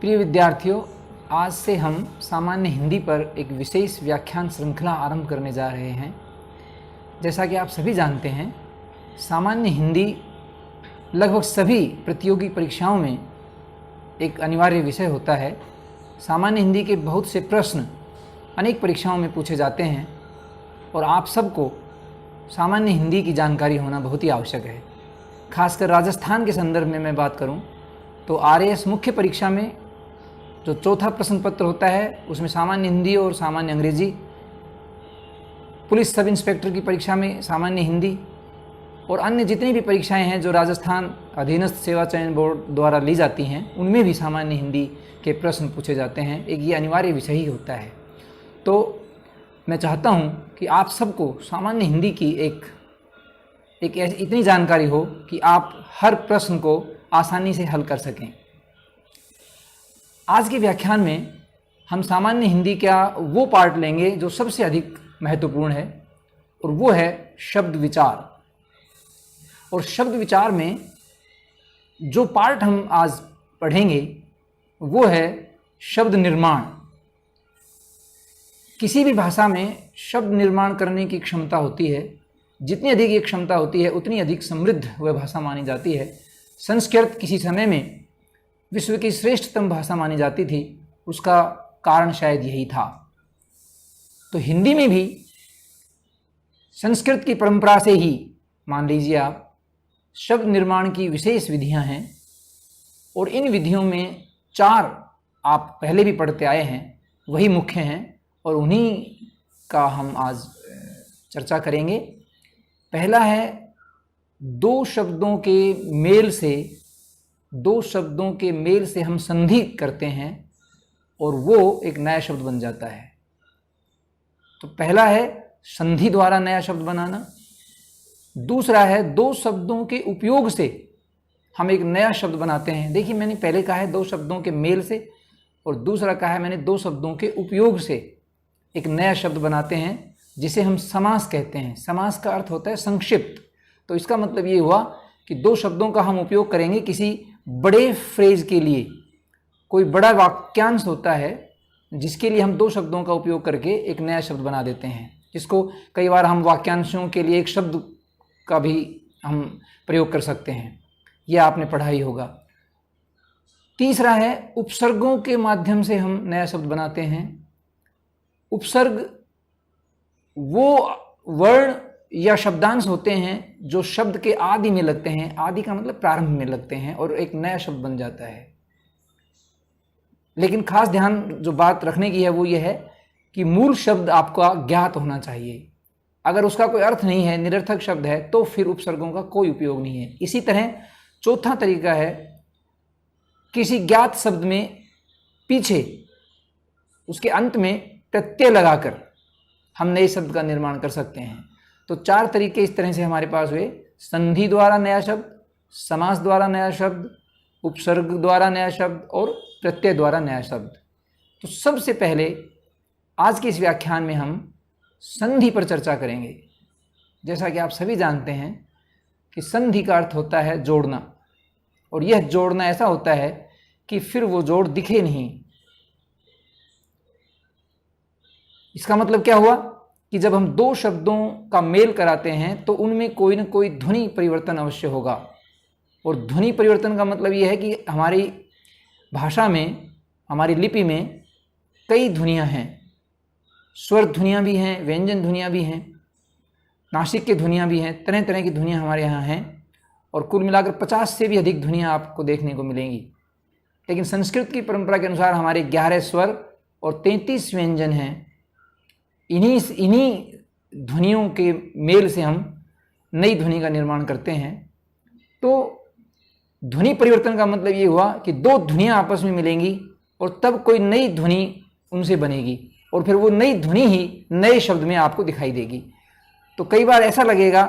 प्रिय विद्यार्थियों, आज से हम सामान्य हिंदी पर एक विशेष व्याख्यान श्रृंखला आरंभ करने जा रहे हैं। जैसा कि आप सभी जानते हैं, सामान्य हिंदी लगभग सभी प्रतियोगी परीक्षाओं में एक अनिवार्य विषय होता है। सामान्य हिंदी के बहुत से प्रश्न अनेक परीक्षाओं में पूछे जाते हैं और आप सबको सामान्य हिंदी की जानकारी होना बहुत ही आवश्यक है। खासकर राजस्थान के संदर्भ में मैं बात करूं तो आरएएस मुख्य परीक्षा में जो चौथा प्रश्न पत्र होता है उसमें सामान्य हिंदी और सामान्य अंग्रेजी, पुलिस सब इंस्पेक्टर की परीक्षा में सामान्य हिंदी और अन्य जितनी भी परीक्षाएं हैं जो राजस्थान अधीनस्थ सेवा चयन बोर्ड द्वारा ली जाती हैं उनमें भी सामान्य हिंदी के प्रश्न पूछे जाते हैं। एक ये अनिवार्य विषय ही होता है। तो मैं चाहता हूं कि आप सबको सामान्य हिंदी की एक इतनी जानकारी हो कि आप हर प्रश्न को आसानी से हल कर सकें। आज के व्याख्यान में हम सामान्य हिंदी का वो पार्ट लेंगे जो सबसे अधिक महत्वपूर्ण है और वो है शब्द विचार। और शब्द विचार में जो पार्ट हम आज पढ़ेंगे वो है शब्द निर्माण। किसी भी भाषा में शब्द निर्माण करने की क्षमता होती है। जितनी अधिक ये क्षमता होती है उतनी अधिक समृद्ध वह भाषा मानी जाती है। संस्कृत किसी समय में विश्व की श्रेष्ठतम भाषा मानी जाती थी, उसका कारण शायद यही था। तो हिंदी में भी संस्कृत की परंपरा से ही मान लीजिए आप शब्द निर्माण की विशेष विधियां हैं और इन विधियों में 4 आप पहले भी पढ़ते आए हैं, वही मुख्य हैं और उन्हीं का हम आज चर्चा करेंगे। पहला है दो शब्दों के मेल से हम संधि करते हैं और वो एक नया शब्द बन जाता है। तो पहला है संधि द्वारा नया शब्द बनाना। दूसरा है दो शब्दों के उपयोग से हम एक नया शब्द बनाते हैं। देखिए, मैंने पहले कहा है 2 शब्दों के मेल से और दूसरा कहा है मैंने 2 शब्दों के उपयोग से एक नया शब्द बनाते हैं जिसे हम समास कहते हैं। समास का अर्थ होता है संक्षिप्त। तो इसका मतलब ये हुआ कि 2 शब्दों का हम उपयोग करेंगे किसी बड़े फ्रेज के लिए। कोई बड़ा वाक्यांश होता है जिसके लिए हम 2 शब्दों का उपयोग करके एक नया शब्द बना देते हैं, जिसको कई बार हम वाक्यांशों के लिए एक शब्द का भी हम प्रयोग कर सकते हैं। यह आपने पढ़ा ही होगा। तीसरा है उपसर्गों के माध्यम से हम नया शब्द बनाते हैं। उपसर्ग वो वर्ण या शब्दांश होते हैं जो शब्द के आदि में लगते हैं। आदि का मतलब प्रारंभ में लगते हैं और एक नया शब्द बन जाता है। लेकिन खास ध्यान जो बात रखने की है वो ये है कि मूल शब्द आपका ज्ञात होना चाहिए। अगर उसका कोई अर्थ नहीं है, निरर्थक शब्द है, तो फिर उपसर्गों का कोई उपयोग नहीं है। इसी तरह चौथा तरीका है किसी ज्ञात शब्द में पीछे उसके अंत में प्रत्यय लगाकर हम नए शब्द का निर्माण कर सकते हैं। तो 4 तरीके इस तरह से हमारे पास हुए: संधि द्वारा नया शब्द, समास द्वारा नया शब्द, उपसर्ग द्वारा नया शब्द और प्रत्यय द्वारा नया शब्द। तो सबसे पहले आज के इस व्याख्यान में हम संधि पर चर्चा करेंगे। जैसा कि आप सभी जानते हैं कि संधि का अर्थ होता है जोड़ना, और यह जोड़ना ऐसा होता है कि फिर वो जोड़ दिखे नहीं। इसका मतलब क्या हुआ कि जब हम 2 शब्दों का मेल कराते हैं तो उनमें कोई न कोई ध्वनि परिवर्तन अवश्य होगा। और ध्वनि परिवर्तन का मतलब यह है कि हमारी भाषा में, हमारी लिपि में कई ध्वनियाँ हैं। स्वर ध्वनियाँ भी हैं, व्यंजन ध्वनियाँ भी हैं, नासिक की ध्वनियाँ भी हैं, तरह तरह की ध्वनियाँ हमारे यहाँ हैं और कुल मिलाकर 50 से भी अधिक ध्वनियाँ आपको देखने को मिलेंगी। लेकिन संस्कृत की परंपरा के अनुसार हमारे 11 स्वर और 33 व्यंजन हैं। इन्हीं ध्वनियों के मेल से हम नई ध्वनि का निर्माण करते हैं। तो ध्वनि परिवर्तन का मतलब ये हुआ कि 2 ध्वनियाँ आपस में मिलेंगी और तब कोई नई ध्वनि उनसे बनेगी और फिर वो नई ध्वनि ही नए शब्द में आपको दिखाई देगी। तो कई बार ऐसा लगेगा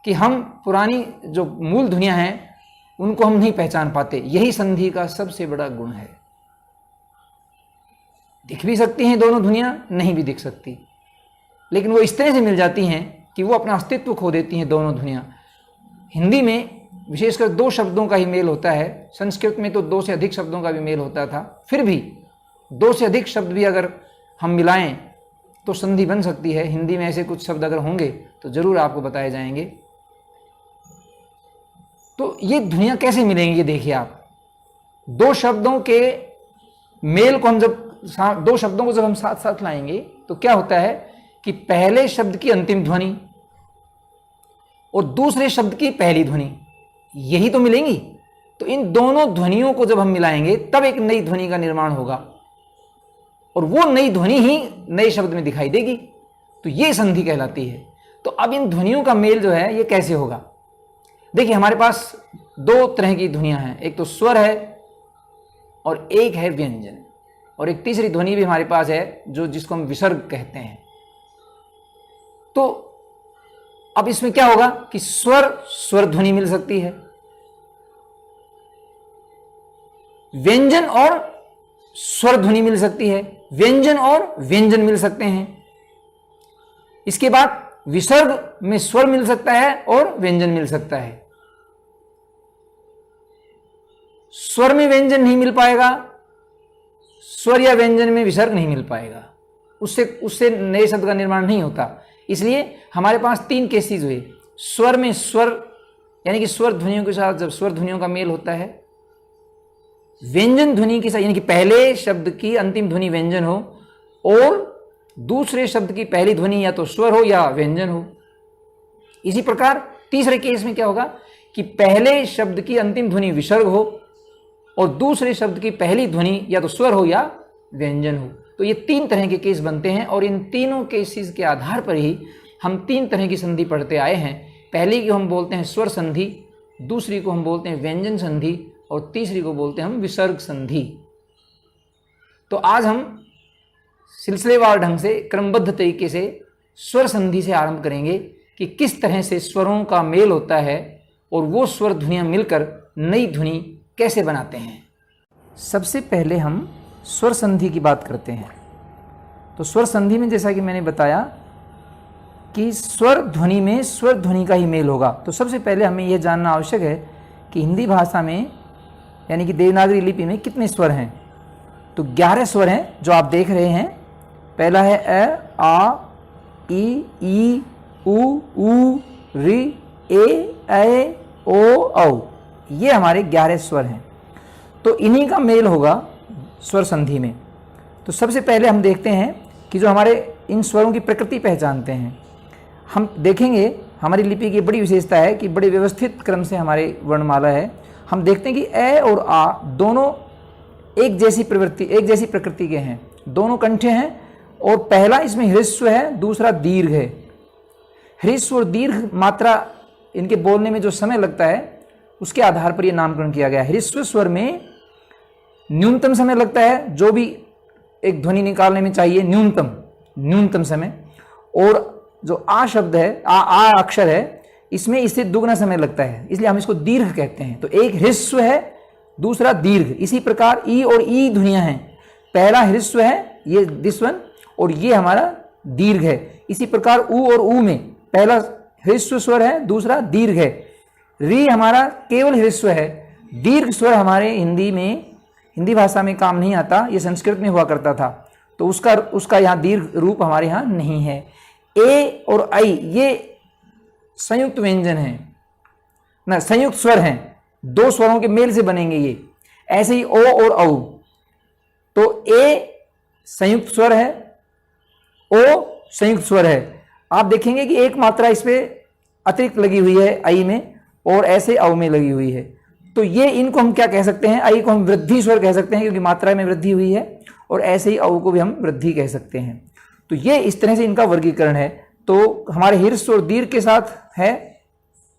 कि हम पुरानी जो मूल ध्वनियाँ हैं उनको हम नहीं पहचान पाते। यही संधि का सबसे बड़ा गुण है। दिख भी सकती हैं दोनों ध्वनियाँ, नहीं भी दिख सकती, लेकिन वो इस तरह से मिल जाती हैं कि वो अपना अस्तित्व खो देती हैं दोनों ध्वनियाँ। हिंदी में विशेषकर दो शब्दों का ही मेल होता है। संस्कृत में तो दो से अधिक शब्दों का भी मेल होता था, फिर भी दो से अधिक शब्द भी अगर हम मिलाएं तो संधि बन सकती है। हिंदी में ऐसे कुछ शब्द अगर होंगे तो जरूर आपको बताए जाएंगे। तो ये ध्वनियां कैसे मिलेंगी, ये देखिए आप। दो शब्दों के मेल को हम दो शब्दों को जब हम साथ साथ लाएंगे तो क्या होता है कि पहले शब्द की अंतिम ध्वनि और दूसरे शब्द की पहली ध्वनि, यही तो मिलेंगी। तो इन दोनों ध्वनियों को जब हम मिलाएंगे तब एक नई ध्वनि का निर्माण होगा और वो नई ध्वनि ही नए शब्द में दिखाई देगी। तो ये संधि कहलाती है। तो अब इन ध्वनियों का मेल जो है ये कैसे होगा? देखिए, हमारे पास दो तरह की ध्वनियां हैं, एक तो स्वर है और एक है व्यंजन, और एक तीसरी ध्वनि भी हमारे पास है जो जिसको हम विसर्ग कहते हैं। तो अब इसमें क्या होगा कि स्वर ध्वनि मिल सकती है, व्यंजन और स्वर ध्वनि मिल सकती है, व्यंजन और व्यंजन मिल सकते हैं। इसके बाद विसर्ग में स्वर मिल सकता है और व्यंजन मिल सकता है। स्वर में व्यंजन नहीं मिल पाएगा, स्वर या व्यंजन में विसर्ग नहीं मिल पाएगा, उससे नए शब्द का निर्माण नहीं होता। इसलिए हमारे पास तीन केसेस हुए। स्वर में स्वर यानी कि स्वर ध्वनियों के साथ जब स्वर ध्वनियों का मेल होता है, व्यंजन ध्वनि के साथ यानी कि पहले शब्द की अंतिम ध्वनि व्यंजन हो और दूसरे शब्द की पहली ध्वनि या तो स्वर हो या व्यंजन हो। इसी प्रकार तीसरे केस में क्या होगा कि पहले शब्द की अंतिम ध्वनि विसर्ग हो और दूसरे शब्द की पहली ध्वनि या तो स्वर हो या व्यंजन हो। तो ये तीन तरह के केस बनते हैं और इन तीनों केसेस के आधार पर ही हम तीन तरह की संधि पढ़ते आए हैं। पहली को हम बोलते हैं स्वर संधि, दूसरी को हम बोलते हैं व्यंजन संधि और तीसरी को बोलते हैं हम विसर्ग संधि। तो आज हम सिलसिलेवार ढंग से क्रमबद्ध तरीके से स्वर संधि से आरंभ करेंगे कि किस तरह से स्वरों का मेल होता है और वो स्वर ध्वनियाँ मिलकर नई ध्वनि कैसे बनाते हैं। सबसे पहले हम स्वर संधि की बात करते हैं। तो स्वर संधि में जैसा कि मैंने बताया कि स्वर ध्वनि में स्वर ध्वनि का ही मेल होगा। तो सबसे पहले हमें यह जानना आवश्यक है कि हिंदी भाषा में यानी कि देवनागरी लिपि में कितने स्वर हैं। तो 11 स्वर हैं जो आप देख रहे हैं। पहला है अ, आ, ई, उ, रि, ए, ओ, औ। ये हमारे 11 स्वर हैं। तो इन्हीं का मेल होगा स्वर संधि में। तो सबसे पहले हम देखते हैं कि जो हमारे इन स्वरों की प्रकृति पहचानते हैं। हम देखेंगे हमारी लिपि की बड़ी विशेषता है कि बड़े व्यवस्थित क्रम से हमारी वर्णमाला है। हम देखते हैं कि ए और आ दोनों एक जैसी प्रकृति के हैं, दोनों कंठे हैं और पहला इसमें ह्रस्व है, दूसरा दीर्घ है। ह्रस्व और दीर्घ मात्रा इनके बोलने में जो समय लगता है उसके आधार पर यह नामकरण किया गया है। ह्रस्व स्वर में न्यूनतम समय लगता है, जो भी एक ध्वनि निकालने में चाहिए न्यूनतम समय, और जो आ शब्द है, आ अक्षर है, इसमें इससे दुगना समय लगता है, इसलिए हम इसको दीर्घ कहते हैं। तो एक ह्रस्व है, दूसरा दीर्घ। इसी प्रकार ई और ई ध्वनियां हैं। पहला ह्रस्व है, ये दिस वन, और ये हमारा दीर्घ है। इसी प्रकार उ और उ में पहला ह्रस्व स्वर है, दूसरा दीर्घ है। री हमारा केवल ह्रस्व है। दीर्घ स्वर हमारे हिंदी भाषा में काम नहीं आता, ये संस्कृत में हुआ करता था, तो उसका यहाँ दीर्घ रूप हमारे यहाँ नहीं है। ए और आई ये संयुक्त व्यंजन है ना, संयुक्त स्वर हैं, दो स्वरों के मेल से बनेंगे ये। ऐसे ही ओ और औ, तो ए संयुक्त स्वर है, ओ संयुक्त स्वर है। आप देखेंगे कि एक मात्रा इस पे अतिरिक्त लगी हुई है आई में और ऐसे औ में लगी हुई है। तो ये इनको हम क्या कह सकते हैं, आई को हम वृद्धि स्वर कह सकते हैं क्योंकि मात्रा में वृद्धि हुई है, और ऐसे ही औ को भी हम वृद्धि कह सकते हैं। तो ये इस तरह से इनका वर्गीकरण है। तो हमारे ह्रस्व और दीर्घ के साथ है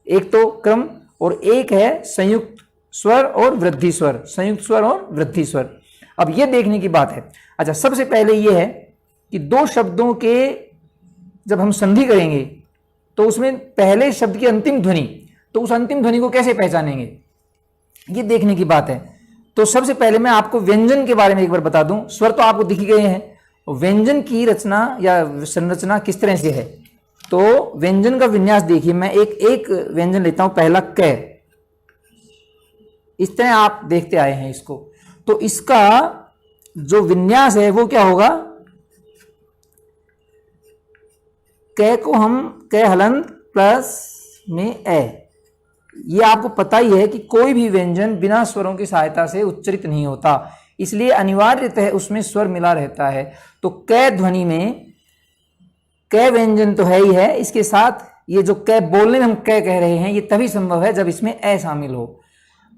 एक तो क्रम, और एक है संयुक्त स्वर और वृद्धि स्वर, संयुक्त स्वर और वृद्धि स्वर। अब ये देखने की बात है। अच्छा, सबसे पहले ये है कि दो शब्दों के जब हम संधि करेंगे तो उसमें पहले शब्द की अंतिम ध्वनि, तो उस अंतिम ध्वनि को कैसे पहचानेंगे, ये देखने की बात है। तो सबसे पहले मैं आपको व्यंजन के बारे में एक बार बता दूं। स्वर तो आपको दिख गए हैं, व्यंजन की रचना या संरचना किस तरह से है। तो व्यंजन का विन्यास देखिए, मैं एक व्यंजन लेता हूं। पहला क, इस तरह आप देखते आए हैं इसको। तो इसका जो विन्यास है वो क्या होगा, कै को हम कै हलंत प्लस में ए। ये आपको पता ही है कि कोई भी व्यंजन बिना स्वरों की सहायता से उच्चरित नहीं होता, इसलिए अनिवार्यतः उसमें स्वर मिला रहता है। तो कै ध्वनि में कै व्यंजन तो है ही है, इसके साथ ये जो कै बोलने में हम कै कह रहे हैं ये तभी संभव है जब इसमें ए शामिल हो।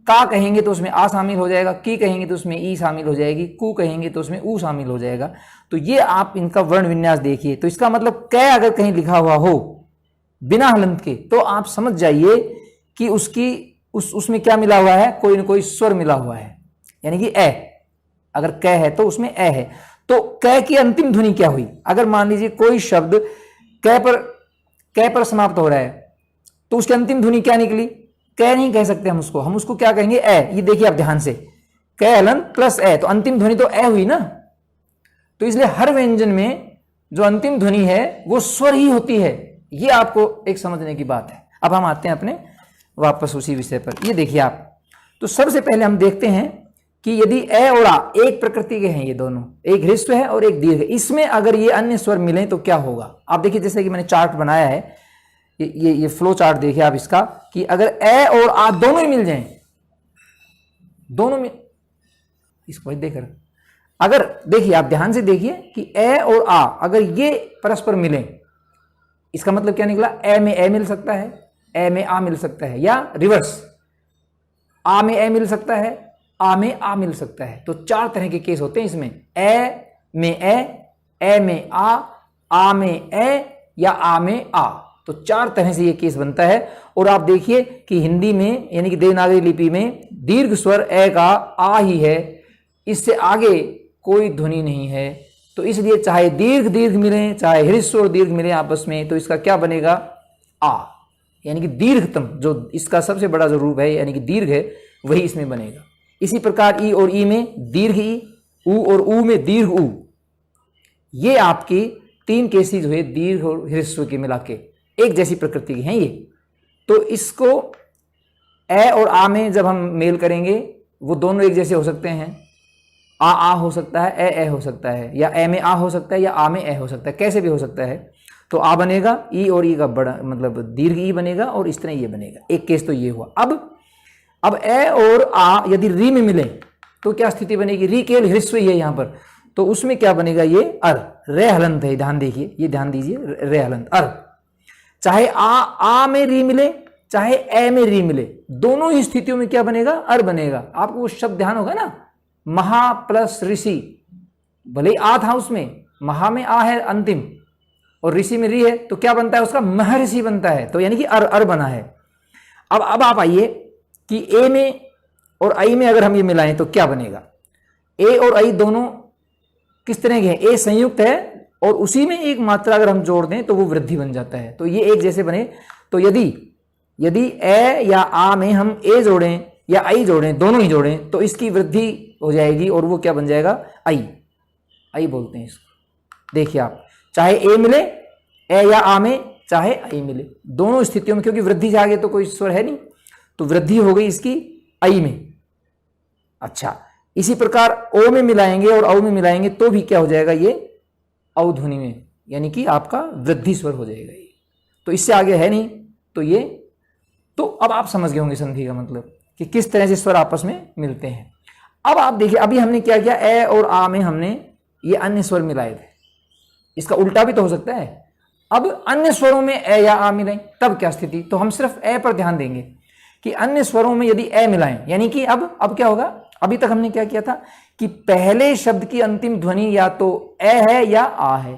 का कहेंगे तो उसमें आ शामिल हो जाएगा, की कहेंगे तो उसमें ई शामिल हो जाएगी, कु कहेंगे तो उसमें ऊ शामिल हो जाएगा। तो ये आप इनका वर्ण विन्यास देखिए। तो इसका मतलब कै अगर कहीं लिखा हुआ हो बिना हलंत के तो आप समझ जाइए कि उसमें क्या मिला हुआ है, कोई ना कोई स्वर मिला हुआ है, यानी कि ए। अगर कै है तो उसमें ए है। तो कै की अंतिम ध्वनि क्या हुई, अगर मान लीजिए कोई शब्द कै पर समाप्त हो रहा है तो उसकी अंतिम ध्वनि क्या निकली, कै नहीं कह सकते हम उसको क्या कहेंगे, ए। ये देखिए आप ध्यान से, कै हलंत प्लस ए, तो अंतिम ध्वनि तो ए हुई ना। तो इसलिए हर व्यंजन में जो अंतिम ध्वनि है वो स्वर ही होती है। ये आपको एक समझने की बात है। अब हम आते हैं अपने वापस उसी विषय पर। ये देखिए आप, तो सबसे पहले हम देखते हैं कि यदि ए और आ एक प्रकृति के हैं, ये दोनों, एक ह्रस्व है और एक दीर्घ है, इसमें अगर ये अन्य स्वर मिलें तो क्या होगा। आप देखिए जैसे कि मैंने चार्ट बनाया है, ये फ्लो चार्ट देखिए आप इसका, कि अगर ए और आ दोनों ही मिल जाएं, दोनों में, इसको देखकर अगर देखिए आप ध्यान से देखिए कि ए और आ अगर ये परस्पर मिलें, इसका मतलब क्या निकला, ए में ए मिल सकता है, ए में आ मिल सकता है, या रिवर्स, आ में ए मिल सकता है, आ में आ मिल सकता है। तो चार तरह के केस होते हैं इसमें, ए में ए में आ में ए, या आ में आ। तो चार तरह से ये केस बनता है। और आप देखिए कि हिंदी में यानी कि देवनागरी लिपि में दीर्घ स्वर ए का आ ही है, इससे आगे कोई ध्वनि नहीं है। तो इसलिए चाहे दीर्घ दीर्घ मिले, चाहे ह्रस्व और दीर्घ मिले आपस में, तो इसका क्या बनेगा, आ, यानी कि दीर्घतम जो इसका सबसे बड़ा जो रूप है यानी कि दीर्घ है वही इसमें बनेगा। इसी प्रकार ई और ई में दीर्घ ई, ऊ और ऊ में दीर्घ ऊ। ये आपकी तीन केसेस हुए दीर्घ और ह्रस्व के मिला के, एक जैसी प्रकृति के हैं ये। तो इसको ए और आ में जब हम मेल करेंगे वो दोनों एक जैसे हो सकते हैं, आ हो सकता है, ए हो सकता है, या ए में आ हो सकता है, या आ में ए हो सकता है, कैसे भी हो सकता है। तो आ बनेगा, ई और ई का बड़ा मतलब दीर्घ ई बनेगा, और इस तरह ये बनेगा। एक केस तो ये हुआ। अब ए और आ यदि री में मिले तो क्या स्थिति बनेगी, री केवल ह्रस्व ही है यहाँ पर, तो उसमें क्या बनेगा, ये अर, रे हलंत है, ध्यान देखिए, ये ध्यान दीजिए, रे हलंत अर। चाहे आ में री मिले, चाहे ए में री मिले, दोनों ही स्थितियों में क्या बनेगा, अर बनेगा। आपको वो शब्द ध्यान होगा ना, महा प्लस ऋषि, भले ही आ था उसमें, महा में आ है अंतिम और ऋषि में री है, तो क्या बनता है उसका, महर्षि बनता है। तो यानी कि अर बना है। अब आप आइए कि ए में और आई में अगर हम ये मिलाएं तो क्या बनेगा। ए और आई दोनों किस तरह के हैं, ए संयुक्त है और उसी में एक मात्रा अगर हम जोड़ दें तो वो वृद्धि बन जाता है, तो ये एक जैसे बने। तो यदि ए या आ में हम ए जोड़ें या आई जोड़ें, दोनों ही जोड़ें, तो इसकी वृद्धि हो जाएगी और वो क्या बन जाएगा, आई बोलते हैं इसको। देखिए आप, चाहे ए मिले ए या आ में, चाहे आई मिले, दोनों स्थितियों में, क्योंकि वृद्धि से आगे तो कोई स्वर है नहीं, तो वृद्धि हो गई इसकी आई में। अच्छा, इसी प्रकार ओ में मिलाएंगे और औ में मिलाएंगे तो भी क्या हो जाएगा, ये औ ध्वनि में, यानी कि आपका वृद्धि स्वर हो जाएगा ये। तो इससे आगे है नहीं, तो ये, तो अब आप समझ गए होंगे संधि का मतलब कि किस तरह से स्वर आपस में मिलते हैं। अब आप देखिए, अभी हमने क्या किया, ए और आ में हमने ये अन्य स्वर मिलाए थे, इसका उल्टा भी तो हो सकता है। अब अन्य स्वरों में ए या आ मिलाएं तब क्या स्थिति, तो हम सिर्फ ए पर ध्यान देंगे कि अन्य स्वरों में यदि ए मिलाएं, यानी कि अब क्या होगा, अभी तक हमने क्या किया था कि पहले शब्द की अंतिम ध्वनि या तो ए है या आ है,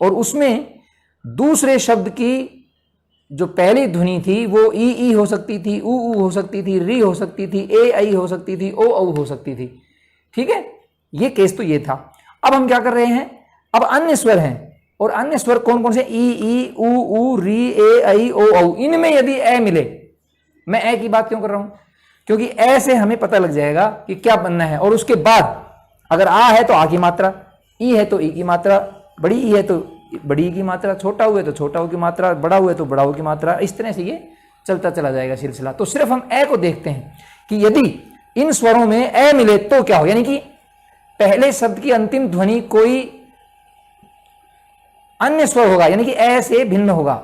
और उसमें दूसरे शब्द की जो पहली ध्वनि थी वो ई हो सकती थी, ऊ हो सकती थी, री हो सकती थी, ए आई हो सकती थी, ओ औ हो सकती थी। ठीक है, ये केस तो ये था। अब हम क्या कर रहे हैं, अब अन्य स्वर हैं, और अन्य स्वर कौन कौन से, ई ऊ री ए आई ओ औ, इनमें यदि ए मिले, मैं ए की बात क्यों कर रहा हूं, क्योंकि ए से हमें पता लग जाएगा कि क्या बनना है। और उसके बाद अगर आ है तो आ की मात्रा, ई है तो ई की मात्रा, बड़ी ई है तो बड़ी ई की मात्रा, छोटा हुआ है तो छोटा ऊ की मात्रा, बड़ा हुआ है तो बड़ा ऊ की मात्रा, इस तरह से ये चलता चला जाएगा सिलसिला। तो सिर्फ हम ए को देखते हैं कि यदि इन स्वरों में ए मिले तो क्या हो, यानी कि पहले शब्द की अंतिम ध्वनि कोई अन्य स्वर होगा, यानी कि ए से भिन्न होगा,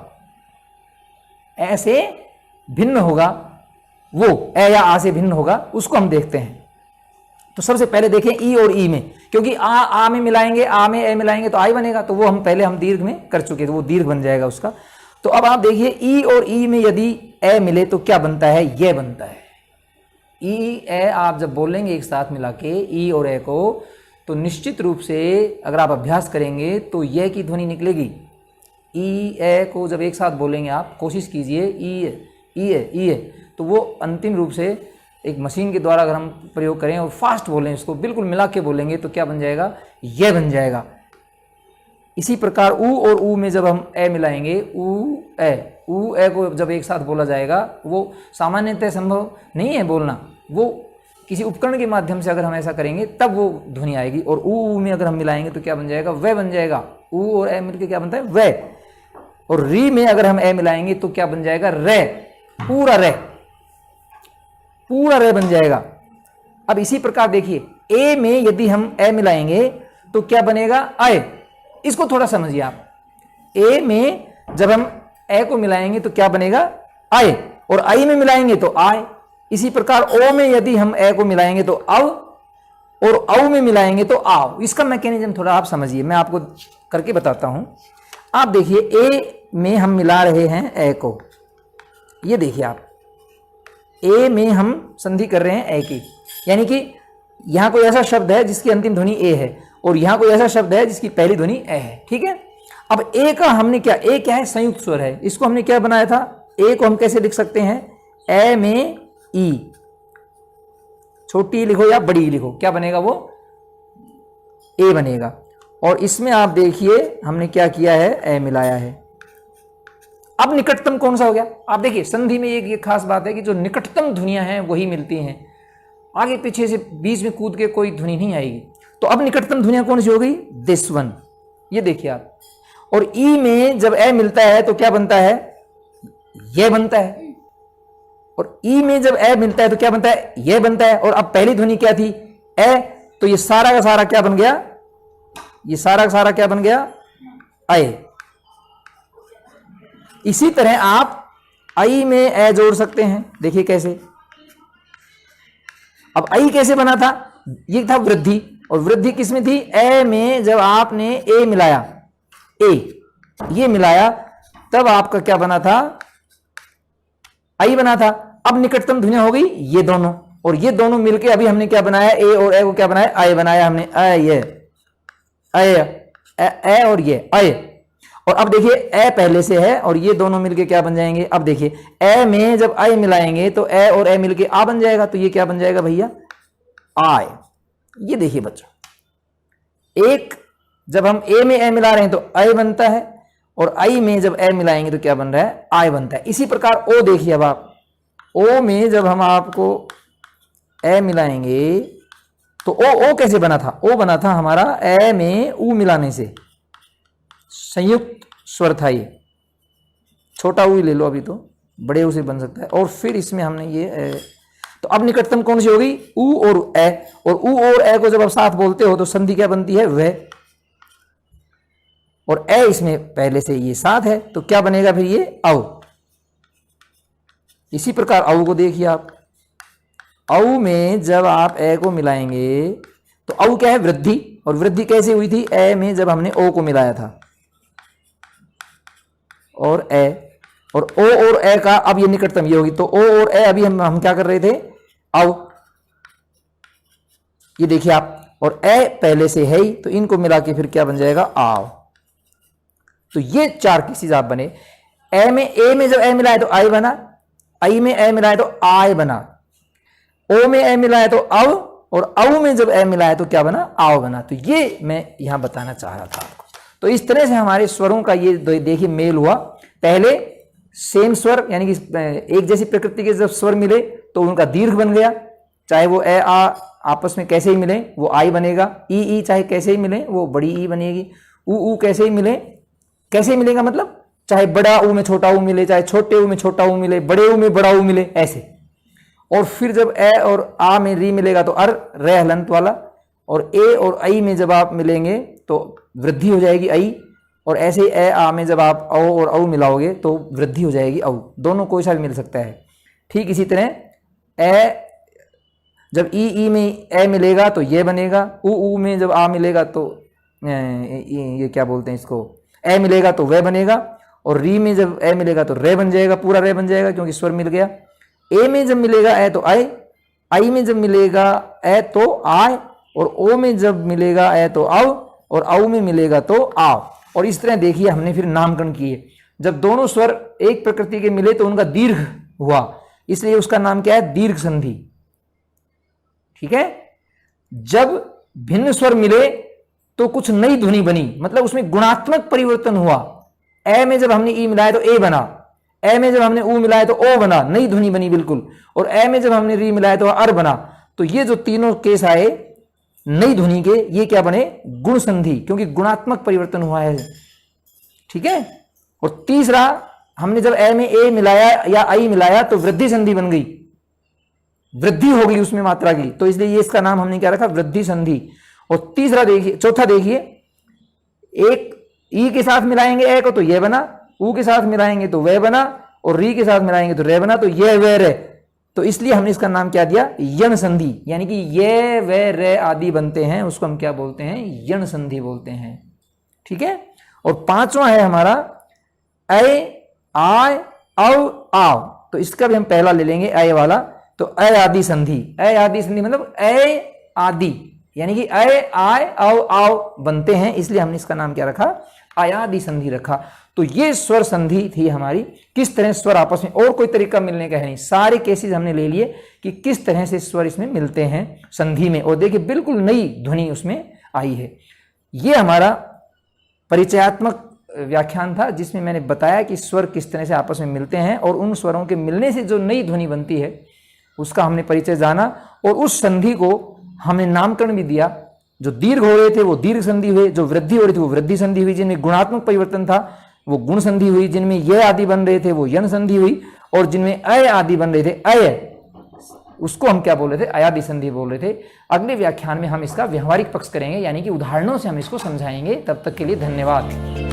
ए से भिन्न होगा, वो ए या आ से भिन्न होगा, उसको हम देखते हैं। तो सबसे पहले देखें ई और ई में, क्योंकि आ में मिलाएंगे, आ में ए मिलाएंगे तो आई बनेगा, तो वो हम पहले हम दीर्घ में कर चुके थे, वो दीर्घ बन जाएगा उसका। तो अब आप देखिए ई और ई में यदि ए मिले तो क्या बनता है, ये बनता है। ई ए आप जब बोलेंगे एक साथ मिला के ई और ए को, तो निश्चित रूप से अगर आप अभ्यास करेंगे तो ये की ध्वनि निकलेगी। ई ए को जब एक साथ बोलेंगे आप, कोशिश कीजिए ई ए, तो वो अंतिम रूप से एक मशीन के द्वारा अगर हम प्रयोग करें और फास्ट बोलें, इसको बिल्कुल मिला के बोलेंगे तो क्या बन जाएगा, ये बन जाएगा। इसी प्रकार ऊ और ऊ में जब हम ए मिलाएंगे, ऊ ए को जब एक साथ बोला जाएगा, वो सामान्यतः संभव नहीं है बोलना, वो किसी उपकरण के माध्यम से अगर हम ऐसा करेंगे तब वो ध्वनि आएगी। और ऊ में अगर हम मिलाएंगे तो क्या बन जाएगा, वह बन जाएगा। ऊ और ए मिलकर क्या बनता है, वह। और री में अगर हम ए मिलाएंगे तो क्या बन जाएगा, रे, पूरा रे बन जाएगा। अब इसी प्रकार देखिए ए में यदि हम ए मिलाएंगे तो क्या बनेगा, आए। इसको थोड़ा समझिए आप, ए में जब हम ए को मिलाएंगे तो क्या बनेगा, आए, और आई में मिलाएंगे तो आए। इसी प्रकार ओ में यदि हम ए को मिलाएंगे तो अव, और औ में मिलाएंगे तो आओ। इसका मैकेनिज्म थोड़ा आप समझिए, मैं आपको करके बताता हूं। आप देखिए ए में हम मिला रहे हैं ए को, ये देखिए आप, ए में हम संधि कर रहे हैं ए की, यानी कि यहां कोई ऐसा शब्द है जिसकी अंतिम ध्वनि ए है, और यहां कोई ऐसा शब्द है जिसकी पहली ध्वनि ए है, ठीक है। अब ए का हमने क्या, ए क्या है, संयुक्त स्वर है, इसको हमने क्या बनाया था, ए को हम कैसे लिख सकते हैं, ए में ई, छोटी ई लिखो या बड़ी ई लिखो, क्या बनेगा, वो ए बनेगा। और इसमें आप देखिए हमने क्या किया है, ए मिलाया है। अब निकटतम कौन सा हो गया, आप देखिए संधि में एक ये खास बात है कि जो निकटतम ध्वनियां हैं वही मिलती हैं, आगे पीछे से बीच में कूद के कोई ध्वनि नहीं आएगी। तो अब निकटतम ध्वनियां कौन सी हो गई, दिस वन, ये देखिए आप। और ई में जब ए मिलता है तो क्या बनता है, ये बनता है। और ई में जब ए मिलता है तो क्या बनता है, ये बनता है। और अब पहली ध्वनि क्या थी, ए, तो ये सारा का सारा क्या बन गया, ये सारा का सारा क्या बन गया, आए। इसी तरह आप आई में ए जोड़ सकते हैं, देखिए कैसे। अब आई कैसे बना था, ये था वृद्धि, और वृद्धि किसमें थी, ए में जब आपने ए मिलाया, ए ये मिलाया, तब आपका क्या बना था, आई बना था। अब निकटतम ध्वनियां हो गई ये दोनों, और ये दोनों मिलके अभी हमने क्या बनाया, ए और ए को क्या बनाया, आए बनाया हमने, ए और ये आए। और अब देखिए ए पहले से है और ये दोनों मिलके क्या बन जाएंगे, अब देखिए ए में जब आई मिलाएंगे तो ए और ए मिलके आ बन जाएगा, तो ये क्या बन जाएगा भैया, आए। ये देखिए बच्चों, एक जब हम ए में ए मिला रहे हैं तो आई बनता है, और आई में जब ए मिलाएंगे तो क्या बन रहा है, आय बनता है। इसी प्रकार ओ देखिए, अब आप ओ में जब हम आपको ए मिलाएंगे तो ओ कैसे बना था, ओ बना था हमारा ए में ऊ मिलाने से, संयुक्त स्वर था ये, छोटा ऊ ले लो अभी, तो बड़े ऊ से बन सकता है। और फिर इसमें हमने ये तो अब निकटतम कौन सी हो गई, ऊ और ए। और ऊ और ए को जब आप साथ बोलते हो तो संधि क्या बनती है, वह। और ए इसमें पहले से ये साथ है तो क्या बनेगा फिर, ये औ। इसी प्रकार औ को देखिए आप, औ में जब आप ए को मिलाएंगे तो औ क्या है, वृद्धि। और वृद्धि कैसे हुई थी, ए में जब हमने ओ को मिलाया था, और ए, और ओ और ए का अब ये निकटतम ये होगी, तो ओ और ए अभी हम क्या कर रहे थे, औ। ये देखिए आप, और ए पहले से है ही, तो इनको मिला के फिर क्या बन जाएगा, आओ। तो ये चार केसेस आप बने। ए में जब ए मिलाए तो आई बना, आई में ए मिलाए तो आय बना, ओ में ए मिलाए तो अव, और औ में जब ए मिलाए तो क्या बना, आओ बना। तो ये मैं यहां बताना चाह रहा था आपको। तो इस तरह से हमारे स्वरों का ये देखिए मेल हुआ। पहले सेम स्वर, यानी कि एक जैसी प्रकृति के जब स्वर मिले तो उनका दीर्घ बन गया, चाहे वो ए आ आपस में कैसे ही मिले वो आई बनेगा, ई चाहे कैसे ही मिले वो बड़ी ई बनेगी, ऊ कैसे ही मिले, कैसे ही मिलेगा मतलब चाहे बड़ा ऊ में छोटा ऊ मिले, चाहे छोटे ऊ में छोटा ऊ मिले, बड़े ऊ में बड़ा ऊ मिले, ऐसे। और फिर जब ए और आ में री मिलेगा तो अर, रे हलंत वाला, और ए और आई में जब आप मिलेंगे तो वृद्धि हो जाएगी आई, और ऐसे ही ए आ में जब आप औ और औ मिलाओगे तो वृद्धि हो जाएगी औ। दोनों कोई सा भी मिल सकता है। ठीक इसी तरह ए जब ई में ए मिलेगा तो ये बनेगा, ऊ में जब आ मिलेगा तो ये क्या बोलते हैं इसको, ए मिलेगा तो वह बनेगा, और री में जब ए मिलेगा तो रे बन जाएगा, पूरा रे बन जाएगा क्योंकि स्वर मिल गया। ए में जब मिलेगा ए तो आए, आई में जब मिलेगा ए तो आए, और ओ में जब मिलेगा ए तो आओ, और औ में मिलेगा तो आओ। और इस तरह देखिए हमने फिर नामकरण किए। जब दोनों स्वर एक प्रकृति के मिले तो उनका दीर्घ हुआ, इसलिए उसका नाम क्या है, दीर्घ संधि। ठीक है। जब भिन्न स्वर मिले तो कुछ नई ध्वनि बनी, मतलब उसमें गुणात्मक परिवर्तन हुआ। ए में जब हमने ई मिलाया तो ए बना, ए में जब हमने ऊ मिलाया तो ओ बना, नई ध्वनि बनी बिल्कुल, और ए में जब हमने री मिलाया तो अर बना। तो ये जो तीनों केस आए नई ध्वनि के, ये क्या बने, गुण संधि, क्योंकि गुणात्मक परिवर्तन हुआ है। ठीक है। और तीसरा, हमने जब ए में ए मिलाया या आई मिलाया तो वृद्धि संधि बन गई, वृद्धि हो गई उसमें मात्रा की, तो इसलिए ये इसका नाम हमने क्या रखा, वृद्धि संधि। और तीसरा देखिए, चौथा देखिए, एक ई के साथ मिलाएंगे ए को तो ये बना, ऊ के साथ मिलाएंगे तो वह बना, और री के साथ मिलाएंगे तो रे बना, तो ये वे रे। तो इसलिए हमने इसका नाम क्या दिया, यण संधि, यानी कि ये वे रे आदि बनते हैं, उसको हम क्या बोलते हैं, यण संधि बोलते हैं। ठीक है। और पांचवा है हमारा ए आय औ आओ, तो इसका भी हम पहला ले लेंगे ए वाला, तो ए आदि संधि। ए आदि संधि मतलब ए आदि, यानी कि ए आय औ आओ बनते हैं, इसलिए हमने इसका नाम क्या रखा, आयादि संधि रखा। तो ये स्वर संधि थी हमारी, किस तरह स्वर आपस में, और कोई तरीका मिलने का है नहीं, सारे केसेस हमने ले लिए कि किस तरह से स्वर इसमें मिलते हैं संधि में, और देखिए बिल्कुल नई ध्वनि उसमें आई है। ये हमारा परिचयात्मक व्याख्यान था जिसमें मैंने बताया कि स्वर किस तरह से आपस में मिलते हैं, और उन स्वरों के मिलने से जो नई ध्वनि बनती है उसका हमने परिचय जाना, और उस संधि को हमने नामकरण भी दिया। जो दीर्घ हो रहे थे वो दीर्घ संधि हुए, जो वृद्धि हो रही थी वो वृद्धि संधि हुई, जिनमें गुणात्मक परिवर्तन था वो गुण संधि हुई, जिनमें ये आदि बन रहे थे वो यण संधि हुई, और जिनमें अय आदि बन रहे थे अय, उसको हम क्या बोल रहे थे, अयादि संधि बोल रहे थे। अगले व्याख्यान में हम इसका व्यवहारिक पक्ष करेंगे, यानी कि उदाहरणों से हम इसको समझाएंगे। तब तक के लिए धन्यवाद।